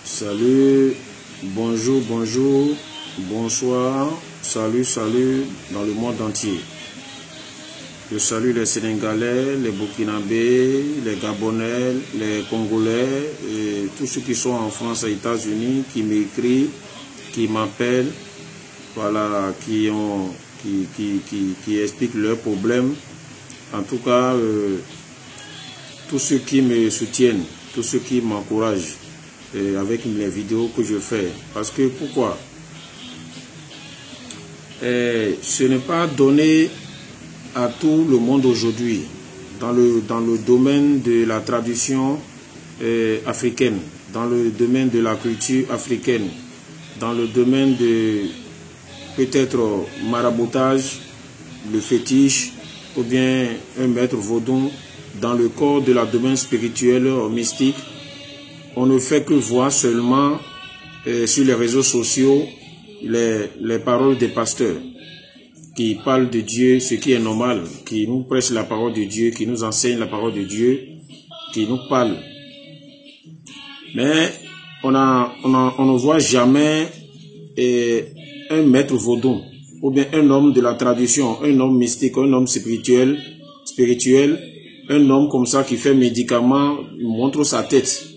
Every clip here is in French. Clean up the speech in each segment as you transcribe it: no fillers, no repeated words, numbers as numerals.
Salut, bonjour, bonjour, bonsoir, salut, salut dans le monde entier. Je salue les Sénégalais, les Burkinabés, les Gabonais, les Congolais, et tous ceux qui sont en France et aux États-Unis, qui m'écrivent, qui m'appellent, voilà, qui expliquent leurs problèmes. En tout cas, tous ceux qui me soutiennent, tous ceux qui m'encouragent avec les vidéos que je fais. Parce que pourquoi? Ce n'est pas donné à tout le monde aujourd'hui dans le domaine de la tradition africaine, dans le domaine de la culture africaine, dans le domaine de peut-être maraboutage, le fétiche ou bien un maître vaudou, dans le corps de la domaine spirituelle mystique. On ne fait que voir seulement sur les réseaux sociaux les paroles des pasteurs qui parlent de Dieu, ce qui est normal, qui nous prêchent la parole de Dieu, qui nous enseignent la parole de Dieu, qui nous parlent. Mais on ne voit jamais un maître vaudou, ou bien un homme de la tradition, un homme mystique, un homme spirituel, un homme comme ça qui fait médicaments, montre sa tête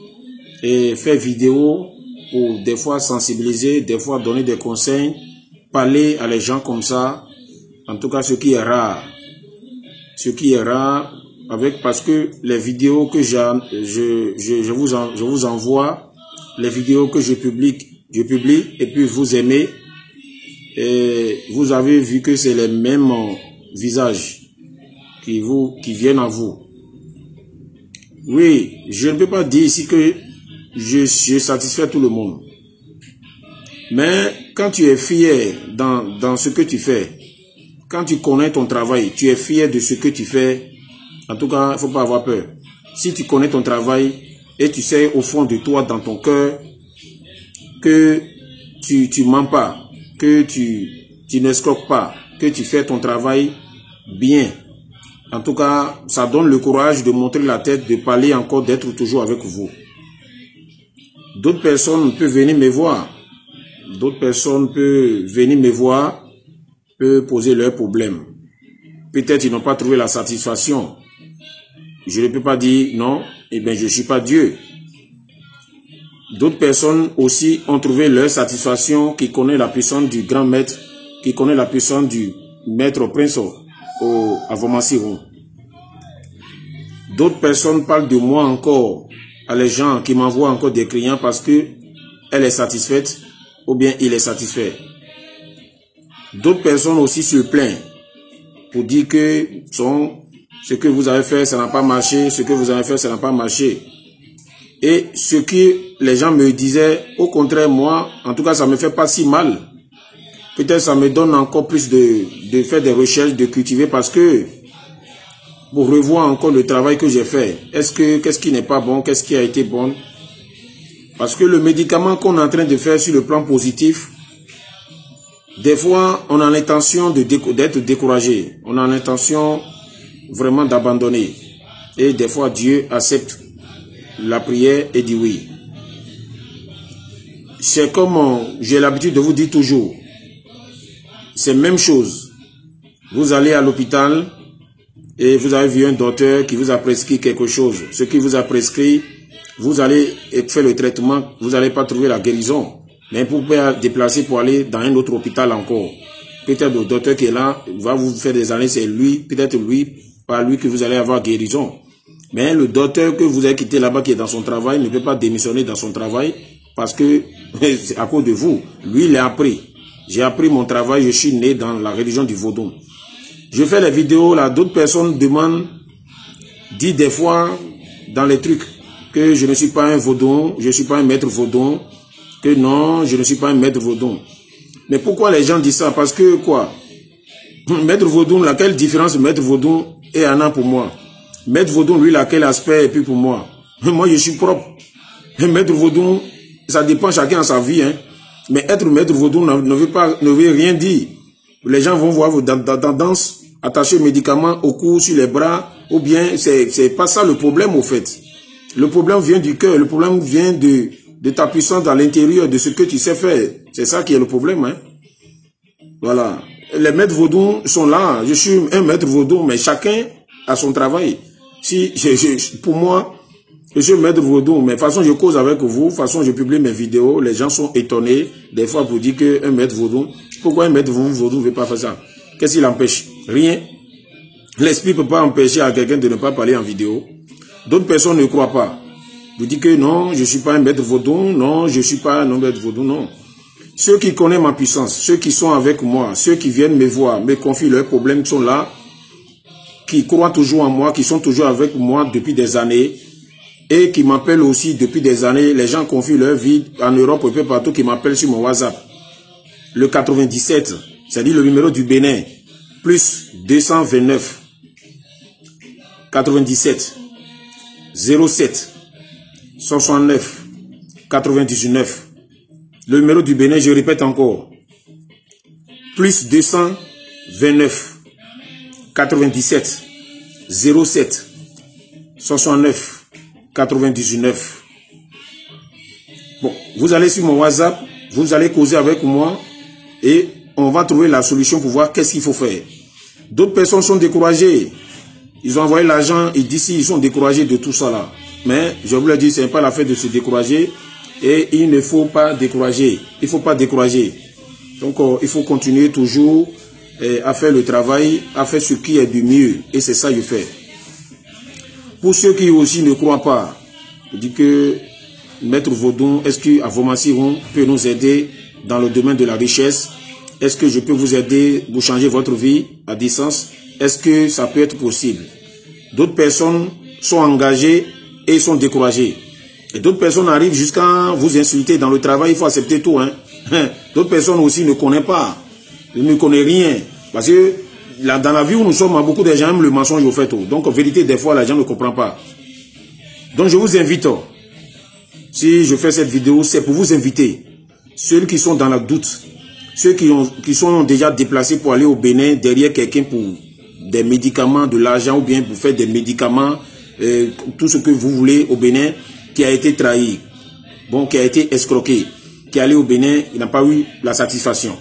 et fait vidéo pour des fois sensibiliser, des fois donner des conseils, parler à les gens comme ça. En tout cas, ce qui est rare. Ce qui est rare, parce que les vidéos que je vous envoie, les vidéos que je publie, et puis vous aimez, et vous avez vu que c'est les mêmes visages qui viennent à vous. Oui, je ne peux pas dire ici que je satisfais tout le monde. Mais quand tu es fier dans ce que tu fais, quand tu connais ton travail, tu es fier de ce que tu fais, en tout cas, il ne faut pas avoir peur. Si tu connais ton travail et tu sais au fond de toi, dans ton cœur, que tu mens pas, que tu n'escroques pas, que tu fais ton travail bien. En tout cas, ça donne le courage de montrer la tête, de parler encore, d'être toujours avec vous. D'autres personnes peuvent venir me voir. D'autres personnes peuvent venir me voir, peuvent poser leurs problèmes. Peut-être ils n'ont pas trouvé la satisfaction. Je ne peux pas dire non, eh bien je ne suis pas Dieu. D'autres personnes aussi ont trouvé leur satisfaction, qui connaît la puissance du grand maître, qui connaît la puissance du maître prince à Vomassirou. D'autres personnes parlent de moi encore à les gens qui m'envoient encore des clients parce que elle est satisfaite ou bien il est satisfait. D'autres personnes aussi se plaignent pour dire que ce que vous avez fait, ça n'a pas marché, ce que vous avez fait, ça n'a pas marché. Et ce que les gens me disaient, au contraire, moi, en tout cas, ça me fait pas si mal. Peut-être ça me donne encore plus de faire des recherches, de cultiver, parce que pour revoir encore le travail que j'ai fait, qu'est-ce qui n'est pas bon, qu'est-ce qui a été bon? Parce que le médicament qu'on est en train de faire sur le plan positif, des fois, on a l'intention d'être découragé. On a l'intention vraiment d'abandonner. Et des fois, Dieu accepte la prière et dit oui. C'est comme j'ai l'habitude de vous dire toujours. C'est la même chose. Vous allez à l'hôpital et vous avez vu un docteur qui vous a prescrit quelque chose. Ce qui vous a prescrit, vous allez faire le traitement, vous n'allez pas trouver la guérison. Mais vous pouvez déplacer pour aller dans un autre hôpital encore. Peut-être le docteur qui est là va vous faire des années, c'est lui, peut-être lui, par lui que vous allez avoir guérison. Mais le docteur que vous avez quitté là-bas qui est dans son travail ne peut pas démissionner dans son travail parce que c'est à cause de vous. Lui, il a appris. J'ai appris mon travail, je suis né dans la religion du vaudou. Je fais les vidéos là, d'autres personnes demandent, disent des fois dans les trucs que je ne suis pas un vaudou, je ne suis pas un maître vaudou, que non, je ne suis pas un maître vaudou. Mais pourquoi les gens disent ça? Parce que quoi? Maître vaudou, laquelle différence maître vaudou et Anna pour moi? Maître vaudou, lui, laquelle aspect et puis pour moi? Moi, je suis propre. Maître vaudou, ça dépend chacun à sa vie. Hein. Mais être maître vaudou ne veut rien dire. Les gens vont voir vos tendances, attacher médicaments au cou, sur les bras, Ou bien, c'est pas ça le problème au fait. Le problème vient du cœur, le problème vient de ta puissance à l'intérieur, de ce que tu sais faire. C'est ça qui est le problème. Hein? Voilà. Les maîtres vaudous sont là. Je suis un maître vaudou, mais chacun a son travail. Si pour moi, je suis maître vaudou, mais de toute façon, je cause avec vous, de toute façon, je publie mes vidéos, les gens sont étonnés, des fois, pour dire qu'un maître vaudou, pourquoi un maître vaudou ne veut pas faire ça? Qu'est-ce qui l'empêche? Rien. L'esprit ne peut pas empêcher à quelqu'un de ne pas parler en vidéo. D'autres personnes ne croient pas. Vous dites que non, je ne suis pas un maître vaudou, non, je ne suis pas un maître vaudou, non. Ceux qui connaissent ma puissance, ceux qui sont avec moi, ceux qui viennent me voir, me confient leurs problèmes, sont là, qui croient toujours en moi, qui sont toujours avec moi depuis des années, et qui m'appellent aussi depuis des années. Les gens confient leur vie en Europe, un peu partout, qui m'appellent sur mon WhatsApp. Le 97, c'est-à-dire le numéro du Bénin, plus 229, 97, 07, 69, 99. Le numéro du Bénin, je répète encore, plus 229, 97, 07, 69, 99. Bon, vous allez sur mon WhatsApp, vous allez causer avec moi et on va trouver la solution pour voir qu'est-ce qu'il faut faire. D'autres personnes sont découragées. Ils ont envoyé l'argent et d'ici ils sont découragés de tout ça là. Mais je vous le dis, ce n'est pas la fête de se décourager et il ne faut pas décourager. Il ne faut pas décourager. Donc il faut continuer toujours à faire le travail, à faire ce qui est du mieux. Et c'est ça que je fais. Pour ceux qui aussi ne croient pas, je dis que Maître Vaudou, est-ce que Avomassirou peut nous aider dans le domaine de la richesse? Est-ce que je peux vous aider pour changer votre vie à distance? Est-ce que ça peut être possible? D'autres personnes sont engagées et sont découragées. Et d'autres personnes arrivent jusqu'à vous insulter dans le travail, il faut accepter tout. Hein? D'autres personnes aussi ne connaissent pas, ne connaissent rien. Parce que dans la vie où nous sommes, beaucoup de gens aiment le mensonge au fait. Donc en vérité, des fois, les gens ne comprennent pas. Donc je vous invite, si je fais cette vidéo, c'est pour vous inviter. Ceux qui sont dans la doute, ceux qui sont déjà déplacés pour aller au Bénin derrière quelqu'un pour des médicaments, de l'argent ou bien pour faire des médicaments, tout ce que vous voulez au Bénin, qui a été trahi, bon, qui a été escroqué, qui est allé au Bénin, il n'a pas eu la satisfaction.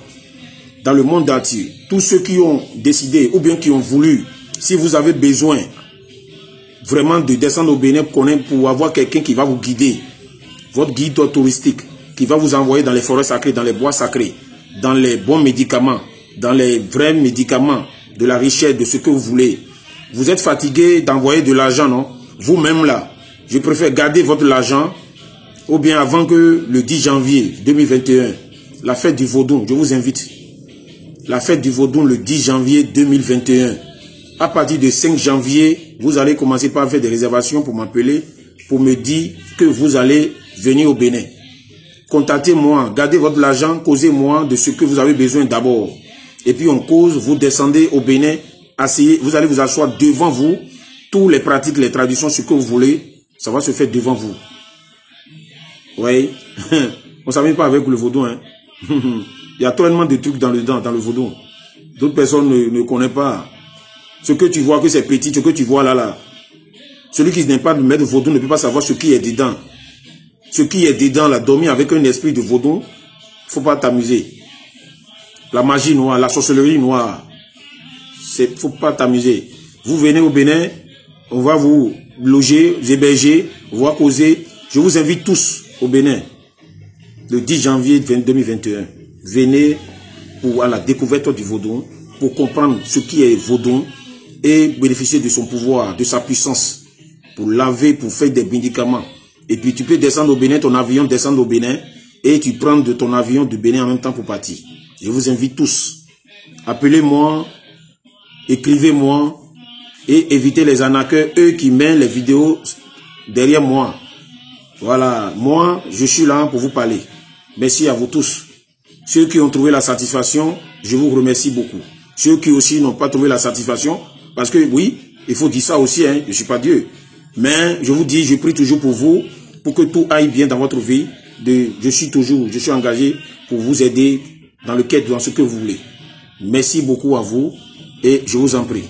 Dans le monde entier, tous ceux qui ont décidé ou bien qui ont voulu, si vous avez besoin vraiment de descendre au Bénin pour avoir quelqu'un qui va vous guider, votre guide touristique, qui va vous envoyer dans les forêts sacrées, dans les bois sacrés, dans les bons médicaments, dans les vrais médicaments, de la richesse, de ce que vous voulez. Vous êtes fatigué d'envoyer de l'argent, non? Vous-même là, je préfère garder votre argent, ou bien avant que le 10 janvier 2021, la fête du Vaudou, je vous invite. La fête du Vaudou le 10 janvier 2021. À partir du 5 janvier, vous allez commencer par faire des réservations pour m'appeler, pour me dire que vous allez venir au Bénin. Contactez-moi, gardez votre argent, causez-moi de ce que vous avez besoin d'abord. Et puis on cause, vous descendez au Bénin, asseyez, vous allez vous asseoir devant vous, tous les pratiques, les traditions, ce que vous voulez, ça va se faire devant vous. Oui, on ne s'amuse pas avec le Vaudou. Hein. Il y a tellement de trucs dans le Vaudou. D'autres personnes ne connaissent pas. Ce que tu vois que c'est petit, ce que tu vois là. Celui qui n'est pas de maître Vaudou ne peut pas savoir ce qui est dedans. Ce qui est dedans, là, dormir avec un esprit de Vaudou, il ne faut pas t'amuser. La magie noire, la sorcellerie noire, il ne faut pas t'amuser. Vous venez au Bénin, on va vous loger, vous héberger, on va causer. Je vous invite tous au Bénin, le 10 janvier 2021. Venez pour à la découverte du Vaudou, pour comprendre ce qui est Vaudou et bénéficier de son pouvoir, de sa puissance, pour laver, pour faire des médicaments. Et puis tu peux descendre au Bénin, ton avion descendre au Bénin, et tu prends de ton avion du Bénin en même temps pour partir. Je vous invite tous. Appelez-moi, écrivez-moi, et évitez les arnaqueurs, eux qui mettent les vidéos derrière moi. Voilà, moi, je suis là pour vous parler. Merci à vous tous. Ceux qui ont trouvé la satisfaction, je vous remercie beaucoup. Ceux qui aussi n'ont pas trouvé la satisfaction, parce que oui, il faut dire ça aussi, hein, je ne suis pas Dieu. Mais je vous dis, je prie toujours pour vous, pour que tout aille bien dans votre vie. Je suis engagé pour vous aider dans le quête, dans ce que vous voulez. Merci beaucoup à vous et je vous en prie.